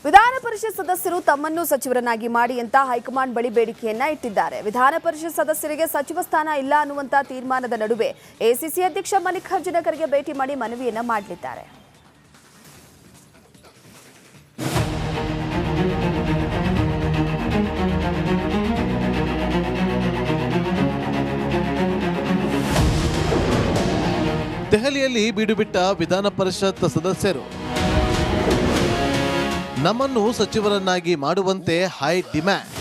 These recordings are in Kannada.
ವಿಧಾನ ಪರಿಷತ್ ಸದಸ್ಯರು ತಮ್ಮನ್ನು ಸಚಿವರನ್ನಾಗಿ ಮಾಡಿ ಅಂತ ಹೈಕಮಾಂಡ್ ಬಳಿ ಬೇಡಿಕೆಯನ್ನ ಇಟ್ಟಿದ್ದಾರೆ. ವಿಧಾನ ಪರಿಷತ್ ಸದಸ್ಯರಿಗೆ ಸಚಿವ ಸ್ಥಾನ ಇಲ್ಲ ಅನ್ನುವಂತ ತೀರ್ಮಾನದ ನಡುವೆ ಎಸಿಸಿ ಅಧ್ಯಕ್ಷ ಮಲ್ಲಿಕಾರ್ಜುನ ಖರ್ಗೆ ಭೇಟಿ ಮಾಡಿ ಮನವಿಯನ್ನ ಮಾಡಲಿದ್ದಾರೆ. ದೆಹಲಿಯಲ್ಲಿ ಬೀಡುಬಿಟ್ಟ ವಿಧಾನ ಪರಿಷತ್ ಸದಸ್ಯರು ನಮ್ಮನ್ನು ಸಚಿವರನ್ನಾಗಿ ಮಾಡುವಂತೆ ಹೈ ಡಿಮ್ಯಾಂಡ್.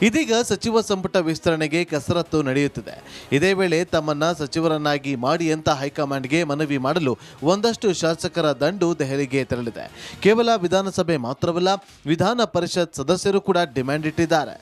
ಇದೀಗ ಸಚಿವ ಸಂಪುಟ ವಿಸ್ತರಣೆಗೆ ಕಸರತ್ತು ನಡೆಯುತ್ತಿದೆ. ಇದೇ ವೇಳೆ ತಮ್ಮನ್ನ ಸಚಿವರನ್ನಾಗಿ ಮಾಡಿ ಅಂತ ಹೈಕಮಾಂಡ್ಗೆ ಮನವಿ ಮಾಡಲು ಒಂದಷ್ಟು ಶಾಸಕರ ದಂಡು ದೆಹಲಿಗೆ ತೆರಳಿದೆ. ಕೇವಲ ವಿಧಾನಸಭೆ ಮಾತ್ರವಲ್ಲ, ವಿಧಾನ ಪರಿಷತ್ ಸದಸ್ಯರು ಕೂಡ ಡಿಮ್ಯಾಂಡ್ ಇಟ್ಟಿದ್ದಾರೆ.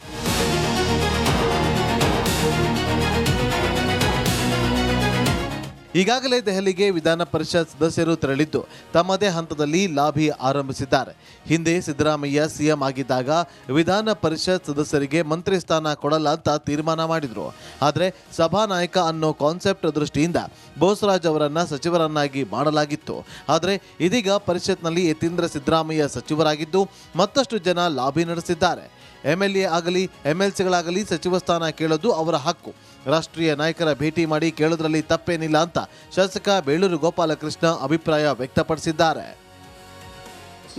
ಈಗಾಗಲೇ ದೆಹಲಿಗೆ ವಿಧಾನ ಪರಿಷತ್ ಸದಸ್ಯರು ತೆರಳಿದ್ದು ತಮ್ಮದೇ ಹಂತದಲ್ಲಿ ಲಾಬಿ ಆರಂಭಿಸಿದ್ದಾರೆ. ಹಿಂದೆ ಸಿದ್ದರಾಮಯ್ಯ ಸಿಎಂ ಆಗಿದ್ದಾಗ ವಿಧಾನ ಪರಿಷತ್ ಸದಸ್ಯರಿಗೆ ಮಂತ್ರಿ ಸ್ಥಾನ ಕೊಡಲ್ಲ ಅಂತ ತೀರ್ಮಾನ ಮಾಡಿದ್ರು. ಆದರೆ ಸಭಾನಾಯಕ ಅನ್ನೋ ಕಾನ್ಸೆಪ್ಟ್ ದೃಷ್ಟಿಯಿಂದ ಬೋಸರಾಜ್ ಅವರನ್ನ ಸಚಿವರನ್ನಾಗಿ ಮಾಡಲಾಗಿತ್ತು. ಆದರೆ ಇದೀಗ ಪರಿಷತ್ನಲ್ಲಿ ಯತೀಂದ್ರ ಸಿದ್ದರಾಮಯ್ಯ ಸಚಿವರಾಗಿದ್ದು ಮತ್ತಷ್ಟು ಜನ ಲಾಬಿ ನಡೆಸಿದ್ದಾರೆ. ಎಂಎಲ್ಎ ಆಗಲಿ ಎಂಎಲ್ಸಿಗಳಾಗಲಿ ಸಚಿವ ಸ್ಥಾನ ಕೇಳೋದು ಅವರ ಹಕ್ಕು. ರಾಷ್ಟ್ರೀಯ ನಾಯಕರ ಭೇಟಿ ಮಾಡಿ ಕೇಳೋದ್ರಲ್ಲಿ ತಪ್ಪೇನಿಲ್ಲ ಅಂತ ಶಾಸಕ ಬೇಳೂರು ಗೋಪಾಲಕೃಷ್ಣ ಅಭಿಪ್ರಾಯ ವ್ಯಕ್ತಪಡಿಸಿದ್ದಾರೆ.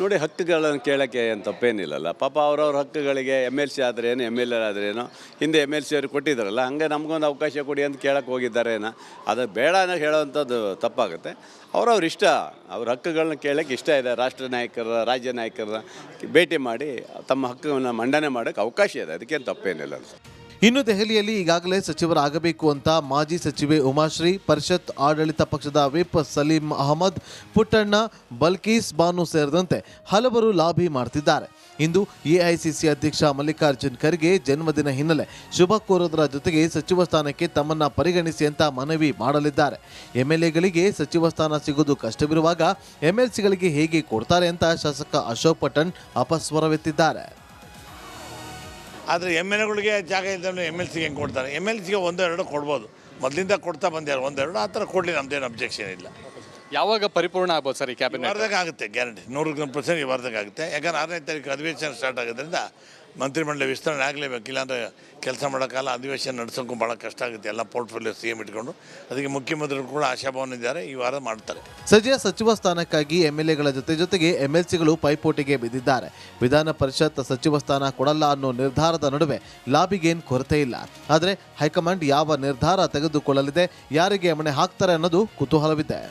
ನೋಡಿ, ಹಕ್ಕುಗಳನ್ನು ಕೇಳೋಕ್ಕೆ ಏನು ತಪ್ಪೇನಿಲ್ಲಲ್ಲ. ಪಾಪ ಅವ್ರವ್ರ ಹಕ್ಕುಗಳಿಗೆ MLC ಆದ್ರೇನು MLA ಆದ್ರೇನು ಹಿಂದೆ MLC ಅವರು ಕೊಟ್ಟಿದ್ದಾರಲ್ಲ, ಹಂಗೆ ನಮಗೊಂದು ಅವಕಾಶ ಕೊಡಿ ಅಂತ ಕೇಳಕ್ಕೆ ಹೋಗಿದ್ದಾರೇನೋ. ಅದು ಬೇಡ ಅನ್ನೋ ಹೇಳೋವಂಥದ್ದು ತಪ್ಪಾಗುತ್ತೆ. ಅವ್ರವ್ರ ಇಷ್ಟ, ಅವ್ರ ಹಕ್ಕುಗಳನ್ನ ಕೇಳೋಕ್ಕೆ ಇಷ್ಟ ಇದೆ. ರಾಷ್ಟ್ರ ನಾಯಕರ ರಾಜ್ಯ ನಾಯಕರ ಭೇಟಿ ಮಾಡಿ ತಮ್ಮ ಹಕ್ಕನ್ನು ಮಂಡನೆ ಮಾಡೋಕ್ಕೆ ಅವಕಾಶ ಇದೆ, ಅದಕ್ಕೇನು ತಪ್ಪೇನಿಲ್ಲ. ಇನ್ನು ದೆಹಲಿಯಲ್ಲಿ ಈಗಾಗಲೇ ಸಚಿವರಾಗಬೇಕು ಅಂತ ಮಾಜಿ ಸಚಿವೆ ಉಮಾಶ್ರೀ, ಪರಿಷತ್ ಆಡಳಿತ ಪಕ್ಷದ ವಿಪ್ ಸಲೀಂ ಅಹಮದ್, ಪುಟ್ಟಣ್ಣ, ಬಲ್ಕೀಸ್ ಬಾನು ಸೇರಿದಂತೆ ಹಲವರು ಲಾಬಿ ಮಾಡ್ತಿದ್ದಾರೆ. ಇಂದು ಎಐಸಿಸಿ ಅಧ್ಯಕ್ಷ ಮಲ್ಲಿಕಾರ್ಜುನ್ ಖರ್ಗೆ ಜನ್ಮದಿನ ಹಿನ್ನೆಲೆ ಶುಭ ಕೋರೋದರ ಜೊತೆಗೆ ಸಚಿವ ಸ್ಥಾನಕ್ಕೆ ತಮ್ಮನ್ನ ಪರಿಗಣಿಸಿ ಅಂತ ಮನವಿ ಮಾಡಲಿದ್ದಾರೆ. ಎಂಎಲ್ಎಗಳಿಗೆ ಸಚಿವ ಸ್ಥಾನ ಸಿಗೋದು ಕಷ್ಟವಿರುವಾಗ ಎಂಎಲ್ಸಿಗಳಿಗೆ ಹೇಗೆ ಕೊಡ್ತಾರೆ ಅಂತ ಶಾಸಕ ಅಶೋಕ್ ಪಟ್ಟಣ್ ಅಪಸ್ವರವೆತ್ತಿದ್ದಾರೆ. ಆದರೆ MLAಗಳಿಗೆ ಜಾಗ ಇದ್ದವನು MLCಗೆ ಹೆಂಗೆ ಕೊಡ್ತಾರೆ? MLCಗೆ ಒಂದೆರಡು ಕೊಡ್ಬೋದು, ಮೊದಲಿಂದ ಕೊಡ್ತಾ ಬಂದ್ಯಾರು. ಒಂದೆರಡು ಆ ಥರ ಕೊಡಲಿ, ನಮ್ಮದೇನು ಅಬ್ಜೆಕ್ಷನ್ ಇಲ್ಲ. ಯಾವಾಗ ಪರಿಪೂರ್ಣ ಆಗ್ಬೋದು ಸರ್ ಈ ಕ್ಯಾಬಿನೆಟ್? ವಾರದಾಗ ಆಗುತ್ತೆ, ಗ್ಯಾರಂಟಿ 100% ಈ ವಾರದಾಗ ಆಗುತ್ತೆ. ಯಾಕಂದ್ರೆ 6ನೇ ತಾರೀಕು ಅಧಿವೇಶನ ಸ್ಟಾರ್ಟ್ ಆಗೋದ್ರಿಂದ ಮಂತ್ರಿಮಂಡಲ ವಿಸ್ತರಣೆ ಆಗಲೇಬೇಕು. ಇಲ್ಲಾಂದರೆ ಕೆಲಸ ಮಾಡೋಕ್ಕಲ್ಲ, ಅಧಿವೇಶನ ನಡೆಸೋಕ್ಕೂ ಭಾಳ ಕಷ್ಟ ಆಗುತ್ತೆ. ಎಲ್ಲ ಪೋರ್ಟ್ಫೋಲಿಯೋ CM ಇಟ್ಕೊಂಡು, ಅದಕ್ಕೆ ಮುಖ್ಯಮಂತ್ರಿಗಳು ಕೂಡ ಆಶಾಭಾವನೆ ಇದ್ದಾರೆ, ಈ ವಾರ ಮಾಡ್ತಾರೆ. ಸದ್ಯ ಸಚಿವ ಸ್ಥಾನಕ್ಕಾಗಿ ಎಂಎಲ್ಎಗಳ ಜೊತೆಗೆ ಎಂಎಲ್ಸಿಗಳು ಪೈಪೋಟಿಗೆ ಬಿದ್ದಿದ್ದಾರೆ. ವಿಧಾನ ಪರಿಷತ್ ಸಚಿವ ಸ್ಥಾನ ಕೊಡಲ್ಲ ಅನ್ನೋ ನಿರ್ಧಾರದ ನಡುವೆ ಲಾಬಿಗೇನ್ ಕೊರತೆ ಇಲ್ಲ. ಆದರೆ ಹೈಕಮಾಂಡ್ ಯಾವ ನಿರ್ಧಾರ ತೆಗೆದುಕೊಳ್ಳಲಿದೆ, ಯಾರಿಗೆ ಮಣೆ ಹಾಕ್ತಾರೆ ಅನ್ನೋದು ಕುತೂಹಲವಿದೆ.